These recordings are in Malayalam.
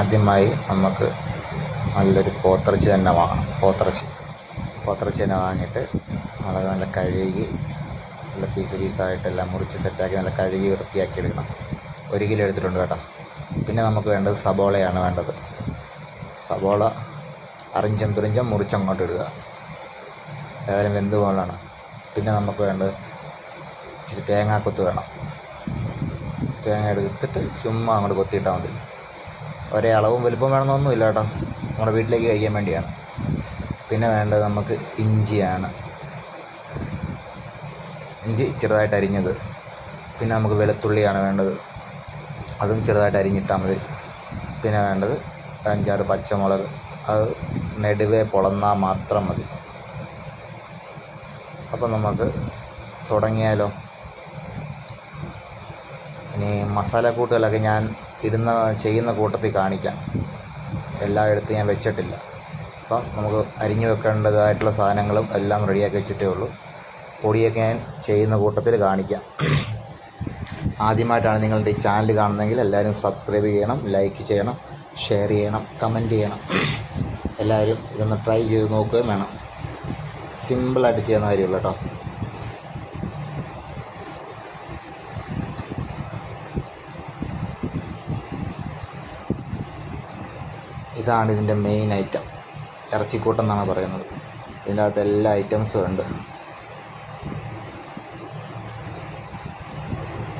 ആദ്യമായി നമുക്ക് നല്ലൊരു പോത്തിറച്ചി തന്നെ വാങ്ങണം. പോത്തിറച്ചി തന്നെ വാങ്ങിയിട്ട് നമ്മളത് നല്ല കഴുകി നല്ല പീസായിട്ടെല്ലാം മുറിച്ച് സെറ്റാക്കി നല്ല കഴുകി വൃത്തിയാക്കി എടുക്കണം. 1 കിലോ എടുത്തിട്ടുണ്ട് കേട്ടോ. പിന്നെ നമുക്ക് വേണ്ടത് സബോളയാണ് വേണ്ടത്. സബോള അറിഞ്ചം മുറിച്ചങ്ങോട്ട് ഇടുക. ഏതായാലും വെന്ത് പോലാണ്. പിന്നെ നമുക്ക് വേണ്ടത് ഇച്ചിരി തേങ്ങാക്കൊത്ത് വേണം. തേങ്ങ എടുത്തിട്ട് ചുമ്മാ അങ്ങോട്ട് കൊത്തിയിട്ടാൽ മതി. ഒരേ അളവും വലുപ്പം വേണമെന്നൊന്നുമില്ല കേട്ടോ, നമ്മുടെ വീട്ടിലേക്ക് കഴിക്കാൻ വേണ്ടിയാണ്. പിന്നെ വേണ്ടത് നമുക്ക് ഇഞ്ചിയാണ്. ഇഞ്ചി ചെറുതായിട്ട് അരിഞ്ഞത്. പിന്നെ നമുക്ക് വെളുത്തുള്ളിയാണ് വേണ്ടത്, അതും ചെറുതായിട്ട് അരിഞ്ഞിട്ടാൽ മതി. പിന്നെ വേണ്ടത് 5-6 പച്ചമുളക്, അത് നെടുവേ പൊളന്നാൽ മാത്രം മതി. അപ്പം നമുക്ക് തുടങ്ങിയാലോ. ഇനി മസാലക്കൂട്ടുകളൊക്കെ ഞാൻ ചെയ്യുന്ന കൂട്ടത്തിൽ കാണിക്കാം. എല്ലായിടത്തും ഞാൻ വെച്ചിട്ടില്ല. അപ്പം നമുക്ക് അരിഞ്ഞു വെക്കേണ്ടതായിട്ടുള്ള സാധനങ്ങളും എല്ലാം റെഡിയാക്കി വെച്ചിട്ടേ ഉള്ളൂ. പൊടിയൊക്കെ ഞാൻ ചെയ്യുന്ന കൂട്ടത്തിൽ കാണിക്കാം. ആദ്യമായിട്ടാണ് നിങ്ങളുടെ ഈ ചാനൽ കാണുന്നതെങ്കിൽ എല്ലാവരും സബ്സ്ക്രൈബ് ചെയ്യണം, ലൈക്ക് ചെയ്യണം, ഷെയർ ചെയ്യണം, കമൻറ്റ് ചെയ്യണം. എല്ലാവരും ഇതൊന്ന് ട്രൈ ചെയ്ത് നോക്കുകയും വേണം. സിമ്പിളായിട്ട് ചെയ്യുന്ന കാര്യമുള്ളൂ കേട്ടോ. ഇതാണ് ഇതിൻ്റെ മെയിൻ ഐറ്റം. ഇറച്ചിക്കൂട്ടം എന്നാണ് പറയുന്നത്. ഇതിൻ്റെ അകത്ത് എല്ലാ ഐറ്റംസും ഉണ്ട്.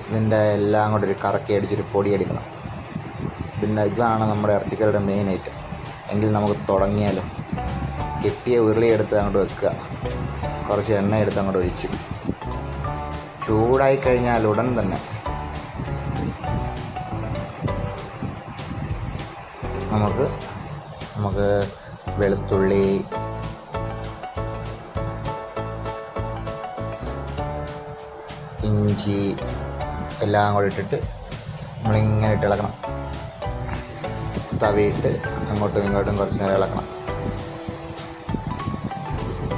ഇതിൻ്റെ എല്ലാം കൂടെ ഒരു കറക്കി അടിച്ചൊരു പൊടി അടിക്കണം. ഇതാണ് നമ്മുടെ ഇറച്ചിക്കറിയുടെ മെയിൻ ഐറ്റം. എങ്കിൽ നമുക്ക് തുടങ്ങിയാലോ. കെട്ടിയ ഉരുളി എടുത്ത് അങ്ങോട്ട് വെക്കുക. കുറച്ച് എണ്ണ എടുത്ത് അങ്ങോട്ട് ഒഴിച്ച് ചൂടായി കഴിഞ്ഞാൽ ഉടൻ തന്നെ നമുക്ക് വെളുത്തുള്ളി, ഇഞ്ചി എല്ലാം കൂടെ ഇട്ടിട്ട് നമ്മളിങ്ങനെ ഇട്ട് ഇളക്കണം. തവിയിട്ട് അങ്ങോട്ടും ഇങ്ങോട്ടും കുറച്ച് നേരം ഇളക്കണം.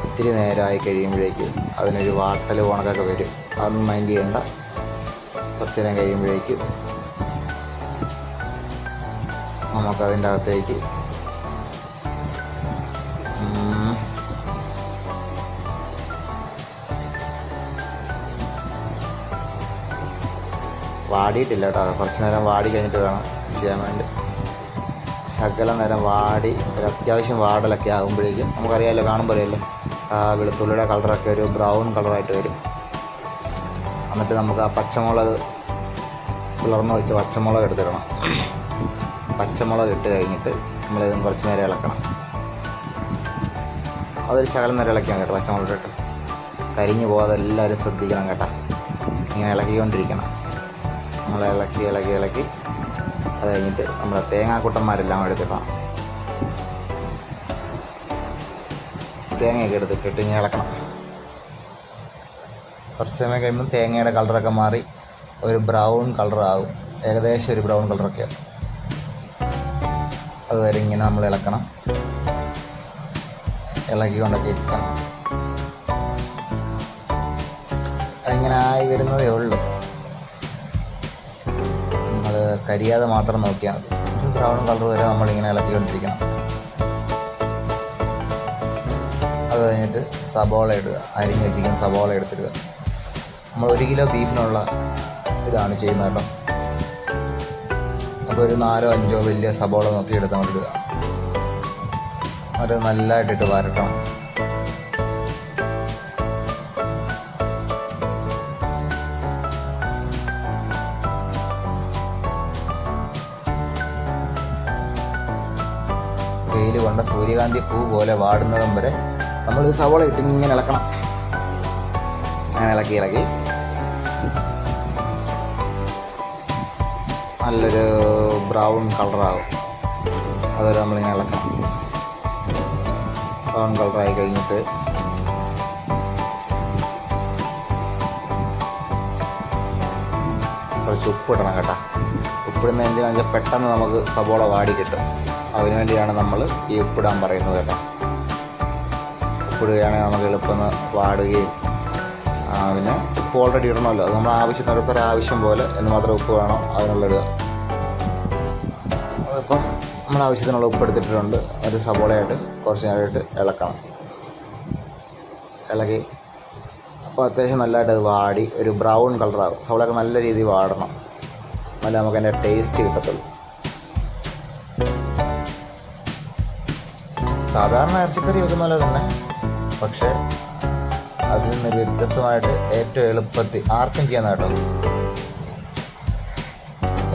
ഇത്തിരി നേരമായി കഴിയുമ്പോഴേക്ക് അതിനൊരു വാട്ടൽ ഉണക്കൊക്കെ വരും. അതൊന്നും മൈൻഡ് ചെയ്യണ്ട. കുറച്ച് നേരം കഴിയുമ്പോഴേക്ക് നമുക്കതിൻ്റെ അകത്തേക്ക് വാടിയിട്ടില്ല കേട്ടോ. കുറച്ച് നേരം വാടി കഴിഞ്ഞിട്ട് വേണം ചെയ്യാൻ വേണ്ടി. ശകലം നേരം വാടി ഒരു അത്യാവശ്യം വാടലൊക്കെ ആകുമ്പോഴേക്കും നമുക്കറിയാമല്ലോ, കാണുമ്പോഴല്ലോ വെളുത്തുള്ളിയുടെ കളറൊക്കെ ഒരു ബ്രൗൺ കളറായിട്ട് വരും. എന്നിട്ട് നമുക്ക് ആ പച്ചമുളക് പിളർന്ന് വെച്ച് പച്ചമുളക് എടുത്തിടണം. പച്ചമുളക് ഇട്ട് കഴിഞ്ഞിട്ട് നമ്മളിതും കുറച്ച് നേരം ഇളക്കണം. അതൊരു ശകലം നേരം ഇളക്കിയാണ് കേട്ടോ. പച്ചമുളക് ഇട്ട് കരിഞ്ഞു പോകാതെ എല്ലാവരും ശ്രദ്ധിക്കണം കേട്ടോ. ഇങ്ങനെ ഇളക്കിക്കൊണ്ടിരിക്കണം. നമ്മൾ ഇളക്കി അത് കഴിഞ്ഞിട്ട് നമ്മുടെ തേങ്ങാക്കുട്ടന്മാരെല്ലാം എടുത്തിട്ടാണ് തേങ്ങയൊക്കെ എടുത്തിട്ട് ഇങ്ങനെ ഇളക്കണം. കുറച്ച് സമയം കഴിയുമ്പം തേങ്ങയുടെ കളറൊക്കെ മാറി ഒരു ബ്രൗൺ കളറാകും. ഏകദേശം ഒരു ബ്രൗൺ കളറൊക്കെ ആകും. അതുവരെ ഇങ്ങനെ നമ്മൾ ഇളക്കണം. ഇളക്കിക്കൊണ്ടൊക്കെ ഇരിക്കണം. അതിങ്ങനെ ആയി വരുന്നതേ ഉള്ളൂ. നമ്മൾ കരിയാതെ മാത്രം നോക്കിയാൽ മതി. ഒരു ബ്രൗൺ കളർ വരെ നമ്മളിങ്ങനെ ഇളക്കിക്കൊണ്ടിരിക്കണം. അത് കഴിഞ്ഞിട്ട് സബോള ഇടുക. അരിഞ്ഞ് വെച്ചിരിക്കുന്ന സബോള എടുത്തിടുക. നമ്മൾ 1 കിലോ ബീഫിനുള്ള ഇതാണ് ചെയ്യുന്നത് കേട്ടോ. അപ്പോൾ ഒരു 4-5 വലിയ സബോള നോക്കി എടുത്ത് അങ്ങോട്ട് ഇടുക. അത് നല്ലതായിട്ടിട്ട് വരട്ടണം. വെയിൽ കൊണ്ട സൂര്യകാന്തി പൂ പോലെ വാടുന്നതും വരെ നമ്മൾ സവോള ഇട്ട് ഇങ്ങനെ ഇളക്കണം. അങ്ങനെ ഇളക്കി നല്ലൊരു ബ്രൗൺ കളറാകും. അതുവരെ നമ്മളിങ്ങനെ ഇളക്കണം. ബ്രൗൺ കളറായി കഴിഞ്ഞിട്ട് കുറച്ച് ഉപ്പിടണം കേട്ടോ. ഉപ്പിടുന്ന എന്തിനാണെന്ന് വെച്ചാൽ പെട്ടെന്ന് നമുക്ക് സവോള വാടി കിട്ടും. അതിനുവേണ്ടിയാണ് നമ്മൾ ഈ ഉപ്പിടാൻ പറയുന്നത് കേട്ടോ. ഉപ്പിടുകയാണെങ്കിൽ നമുക്ക് എളുപ്പം വാടുകയും പിന്നെ ഉപ്പ് ഓൾറെഡി ഇടണമല്ലോ. അത് നമ്മൾ ആവശ്യത്തിനടുത്തൊരു ആവശ്യം പോലെ എന്ന് മാത്രം ഉപ്പ് വേണം അതിനുള്ള ഇടുക. അപ്പം ആവശ്യത്തിനുള്ള ഉപ്പ് എടുത്തിട്ടുണ്ട്. ഒരു സവോളയായിട്ട് കുറച്ച് നേരമായിട്ട് ഇളക്കണം. ഇളകി അപ്പോൾ അത്യാവശ്യം നല്ലതായിട്ട് അത് വാടി ഒരു ബ്രൗൺ കളറാകും. സവോളയൊക്കെ നല്ല രീതിയിൽ വാടണം, നല്ല നമുക്ക് അതിൻ്റെ ടേസ്റ്റ് കിട്ടത്തുള്ളൂ. സാധാരണ ഇറച്ചിക്കറി വെക്കുന്ന പോലെ തന്നെ, പക്ഷേ അതിൽ നിന്നൊരു വ്യത്യസ്തമായിട്ട് ഏറ്റവും എളുപ്പത്തിൽ ആർക്കും ചെയ്യാൻ കേട്ടോ.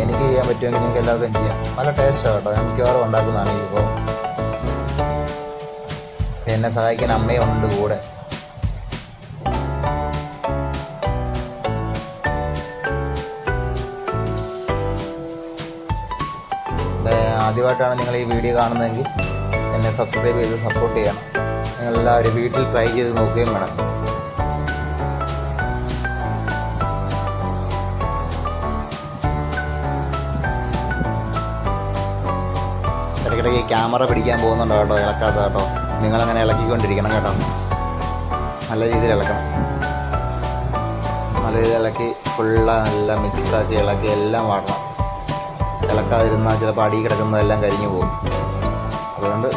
എനിക്ക് ചെയ്യാൻ പറ്റുമെങ്കിൽ നിങ്ങൾക്ക് എല്ലാവർക്കും ചെയ്യാം. നല്ല ടേസ്റ്റാണ് കേട്ടോ. ഞാൻ മിക്കവാറും ഉണ്ടാക്കുന്നതാണ് ഈ വിഭവം. എന്നെ സഹായിക്കാൻ അമ്മയുണ്ട് കൂടെ. ആദ്യമായിട്ടാണ് നിങ്ങൾ ഈ വീഡിയോ കാണുന്നതെങ്കിൽ എന്നെ സബ്സ്ക്രൈബ് ചെയ്ത് സപ്പോർട്ട് ചെയ്യണം. നിങ്ങളെല്ലാവരും വീട്ടിൽ ട്രൈ ചെയ്ത് നോക്കുകയും വേണം. ഇടയ്ക്കിടയ്ക്ക് ക്യാമറ പിടിക്കാൻ പോകുന്നുണ്ടോ കേട്ടോ, ഇളക്കാത്ത കേട്ടോ. നിങ്ങളങ്ങനെ ഇളക്കിക്കൊണ്ടിരിക്കണം കേട്ടോ. നല്ല രീതിയിൽ ഇളക്കണം. നല്ല രീതിയിൽ ഇളക്കി നല്ല മിക്സാക്കി ഇളക്കി എല്ലാം വാടണം. ഇളക്കാതിരുന്നാൽ ചിലപ്പോൾ അടി കിടക്കുന്നതെല്ലാം കരിഞ്ഞു പോകും. അതുകൊണ്ട്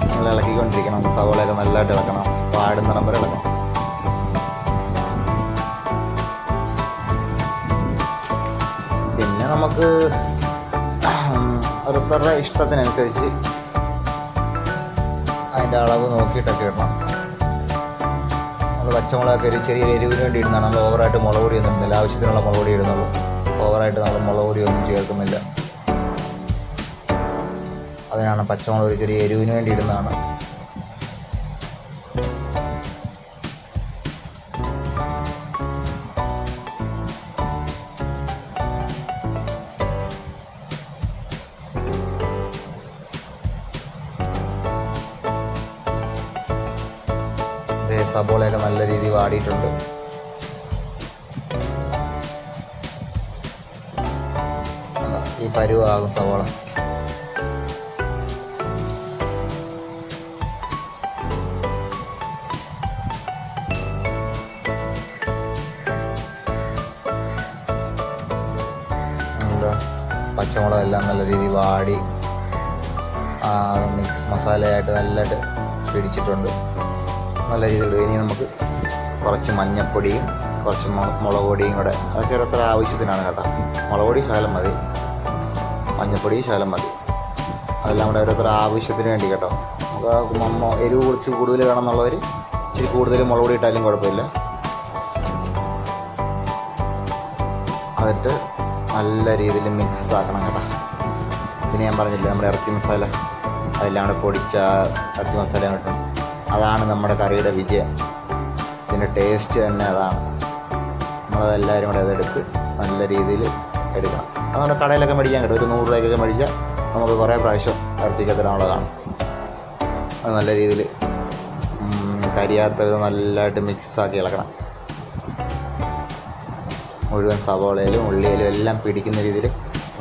നമ്മൾ ഇളക്കിക്കൊണ്ടിരിക്കണം. സവോളയൊക്കെ നല്ലതായിട്ട് ഇളക്കണം. വാടുന്നിടം വരെ ഇളക്കണം. പിന്നെ നമുക്ക് ഓരോരുത്തരുടെ ഇഷ്ടത്തിനനുസരിച്ച് അതിൻ്റെ അളവ് നോക്കിയിട്ടൊക്കെ ഇടണം. നമ്മൾ പച്ചമുളകൊക്കെ ഒരു ചെറിയ എരിവിന് വേണ്ടി ഇടുന്നതാണ്. നമ്മൾ ഓവറായിട്ട് മുളക് പൊടി ഒന്നും ഇടുന്നില്ല. ആവശ്യത്തിനുള്ള മുളക് പൊടി ഇടുന്നുള്ളൂ. ഓവറായിട്ട് നമ്മൾ മുളക് പൊടിയൊന്നും ചേർക്കുന്നില്ല. അതിനാണ് പച്ചമുളക് ഒരു ചെറിയ എരിവിന് വേണ്ടി ഇടുന്നതാണ്. സബോളയൊക്കെ നല്ല രീതിയിൽ വാടിയിട്ടുണ്ട്. ഈ പരുവാകും സവോള. പച്ചമുളകെല്ലാം നല്ല രീതിയിൽ വാടി മിക്സ് മസാലയായിട്ട് നല്ലതായിട്ട് പിടിച്ചിട്ടുണ്ട്. നല്ല രീതിയിൽ ഇനി നമുക്ക് കുറച്ച് മഞ്ഞൾപ്പൊടിയും കുറച്ച് മുളക് പൊടിയും കൂടെ, അതൊക്കെ ഓരോരുത്തരുടെ ആവശ്യത്തിനാണ് കേട്ടോ. മുളക് പൊടി ശകലം മതി, മഞ്ഞൾപ്പൊടി ശകലം മതി. അതെല്ലാം കൂടെ ഓരോരുത്തരുടെ ആവശ്യത്തിന് വേണ്ടി കേട്ടോ. നമുക്ക് എരിവ് കുറച്ച് കൂടുതൽ വേണമെന്നുള്ളവർ ഇച്ചിരി കൂടുതൽ മുളക് പൊടി ഇട്ടാലും കുഴപ്പമില്ല. എന്നിട്ട് നല്ല രീതിയിൽ മിക്സ് ആക്കണം കേട്ടോ. പിന്നെ ഞാൻ പറഞ്ഞില്ലേ നമ്മുടെ ഇറച്ചി മസാല, അതെല്ലാം കൂടെ പൊടിച്ച ഇറച്ചി മസാല കിട്ടും. അതാണ് നമ്മുടെ കറിയുടെ വിജയം. ഇതിൻ്റെ ടേസ്റ്റ് തന്നെ അതാണ്. നമ്മളതെല്ലാവരും കൂടെ അതെടുത്ത് നല്ല രീതിയിൽ എടുക്കണം. അത് നമ്മുടെ കടയിലൊക്കെ മേടിക്കാൻ കിട്ടും. ഒരു 100 രൂപയ്ക്കൊക്കെ മേടിച്ചാൽ നമുക്ക് കുറേ പ്രാവശ്യം ഇറച്ചിക്കത്തിനുള്ള കാണും. അത് നല്ല രീതിയിൽ കരിയാത്ത വിധം നല്ലതായിട്ട് മിക്സാക്കി ഇളക്കണം. മുഴുവൻ സവോളയിലും ഉള്ളിയിലും എല്ലാം പിടിക്കുന്ന രീതിയിൽ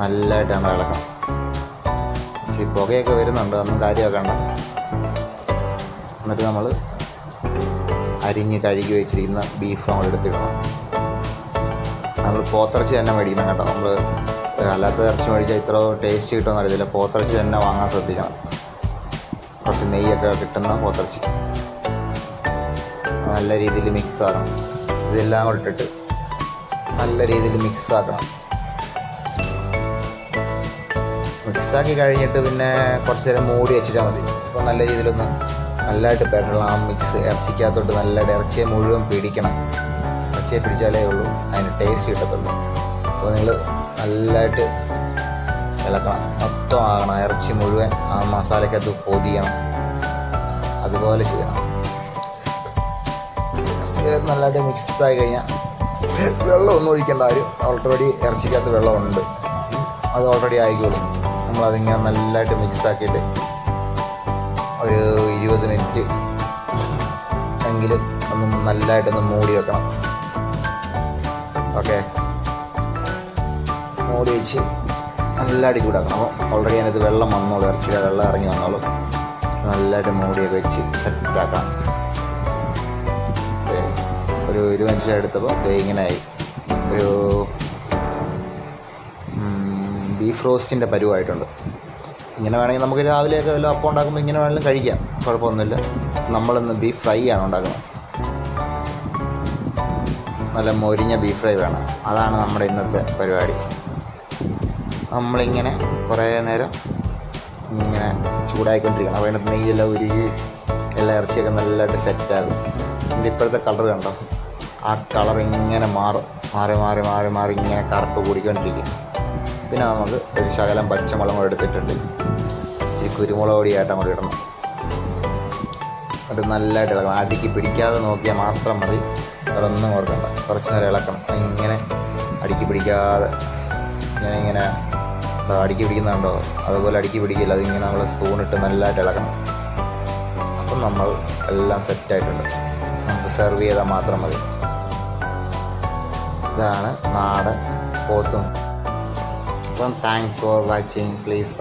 നല്ലതായിട്ടാണ് ഇളക്കണം. ഇച്ചിരി പുകയൊക്കെ വരുന്നുണ്ട്, അതൊന്നും കാര്യമാക്കണ്ട. എന്നിട്ട് നമ്മൾ അരിഞ്ഞ് കഴുകി വെച്ചിരിക്കുന്ന ബീഫ് നമ്മൾ എടുത്തിടണം. നമ്മൾ പോത്തിറച്ചി തന്നെ മേടിക്കണം കേട്ടോ. നമ്മൾ അല്ലാത്ത ഇറച്ചി മേടിച്ചാൽ ഇത്ര ടേസ്റ്റ് കിട്ടുമെന്ന് അറിയത്തില്ല. പോത്തിറച്ചി തന്നെ വാങ്ങാൻ ശ്രദ്ധിക്കണം. കുറച്ച് നെയ്യൊക്കെ കിട്ടുന്ന പോത്തിറച്ചി നല്ല രീതിയിൽ മിക്സ് ആക്കണം. ഇതെല്ലാം കൂടെ ഇട്ടിട്ട് നല്ല രീതിയിൽ മിക്സ് ആക്കണം. മിക്സാക്കി കഴിഞ്ഞിട്ട് പിന്നെ കുറച്ച് നേരം മൂടി വെച്ചാൽ മതി. അപ്പോൾ നല്ല രീതിയിലൊന്ന് നല്ലതായിട്ട് പെരളണം. ആ മിക്സ് ഇറച്ചിക്കകത്തോട്ട് നല്ലതായിട്ട് ഇറച്ചിയെ മുഴുവൻ പിടിക്കണം. ഇറച്ചിയെ പിടിച്ചാലേ ഉള്ളൂ അതിന് ടേസ്റ്റ് കിട്ടത്തുള്ളൂ. അപ്പോൾ നിങ്ങൾ നല്ലതായിട്ട് ഇളക്കണം. മൊത്തം ആകണം. ഇറച്ചി മുഴുവൻ ആ മസാലയ്ക്കകത്ത് പൊതിയണം. അതുപോലെ ചെയ്യണം. ഇറച്ചി നല്ലതായിട്ട് മിക്സായി കഴിഞ്ഞാൽ വെള്ളം ഒന്നും ഒഴിക്കേണ്ട ആരും. ഓൾറെഡി ഇറച്ചിക്കകത്ത് വെള്ളമുണ്ട്, അത് ഓൾറെഡി ആയിക്കോളും. നമ്മളതിങ്ങനെ നല്ലതായിട്ട് മിക്സാക്കിയിട്ട് ഒരു 20 മിനിറ്റ് എങ്കിലും ഒന്ന് നല്ലതായിട്ടൊന്ന് മൂടി വെക്കണം. ഓക്കെ, മൂടി വെച്ച് നല്ലതായിട്ട് ചൂടാക്കണം. അപ്പോൾ ഓൾറെഡി അതിനകത്ത് വെള്ളം വന്നോളൂ, ഇറച്ചിയുടെ വെള്ളം ഇറങ്ങി വന്നോളൂ. നല്ലതായിട്ട് മൂടിയൊക്കെ വെച്ച് സെറ്റാക്കാം. ഒരു 20 മിനിറ്റ് എടുത്തപ്പോൾ ഇങ്ങനെയായി. ഒരു ബീഫ് റോസ്റ്റിൻ്റെ പരുവായിട്ടുണ്ട്. ഇങ്ങനെ വേണമെങ്കിൽ നമുക്ക് രാവിലെയൊക്കെ വല്ല അപ്പം ഉണ്ടാക്കുമ്പോൾ ഇങ്ങനെ വേണമെങ്കിലും കഴിക്കാം, കുഴപ്പമൊന്നുമില്ല. നമ്മളിന്ന് ബീഫ് ഫ്രൈ ആണ് ഉണ്ടാക്കുന്നത്. നല്ല മൊരിഞ്ഞ ബീഫ് ഫ്രൈ വേണം, അതാണ് നമ്മുടെ ഇന്നത്തെ പരിപാടി. നമ്മളിങ്ങനെ കുറേ നേരം ഇങ്ങനെ ചൂടായിക്കൊണ്ടിരിക്കണം. അപ്പോൾ അതിനകത്ത് നെയ്യെല്ലാം ഉരുകി എല്ലാ ഇറച്ചിയൊക്കെ നല്ലതായിട്ട് സെറ്റാകും. ഇതിൻ്റെ ഇപ്പോഴത്തെ കളർ കണ്ടോ, ആ കളർ ഇങ്ങനെ മാറും, മാറി മാറി മാറി മാറി ഇങ്ങനെ കറുപ്പ് കൂടിക്കൊണ്ടിരിക്കും. പിന്നെ നമുക്ക് ഒരു ശകലം പച്ചമുളക് എടുത്തിട്ടുണ്ട്, ഇച്ചിരി കുരുമുളക് പൊടിയായിട്ട് അങ്ങോട്ട് ഇടണം. അത് നല്ലതായിട്ട് ഇളക്കണം, അടിക്ക് പിടിക്കാതെ നോക്കിയാൽ മാത്രം മതി, വേറൊന്നും ഓർക്കണ്ട. കുറച്ച് നേരം ഇളക്കണം, ഇങ്ങനെ അടിക്ക് പിടിക്കാതെ ഇങ്ങനെ അടുക്കി പിടിക്കുന്നുണ്ടോ അതുപോലെ അടുക്കി പിടിക്കില്ല, അതിങ്ങനെ നമ്മൾ സ്പൂണിട്ട് നല്ലതായിട്ട് ഇളക്കണം. അപ്പം നമ്മൾ എല്ലാം സെറ്റായിട്ടുണ്ട്, നമുക്ക് സെർവ് ചെയ്താൽ മാത്രം മതി. ഇതാണ് നാടൻ പോത്തും. അപ്പം താങ്ക്സ് ഫോർ വാച്ചിങ്. പ്ലീസ്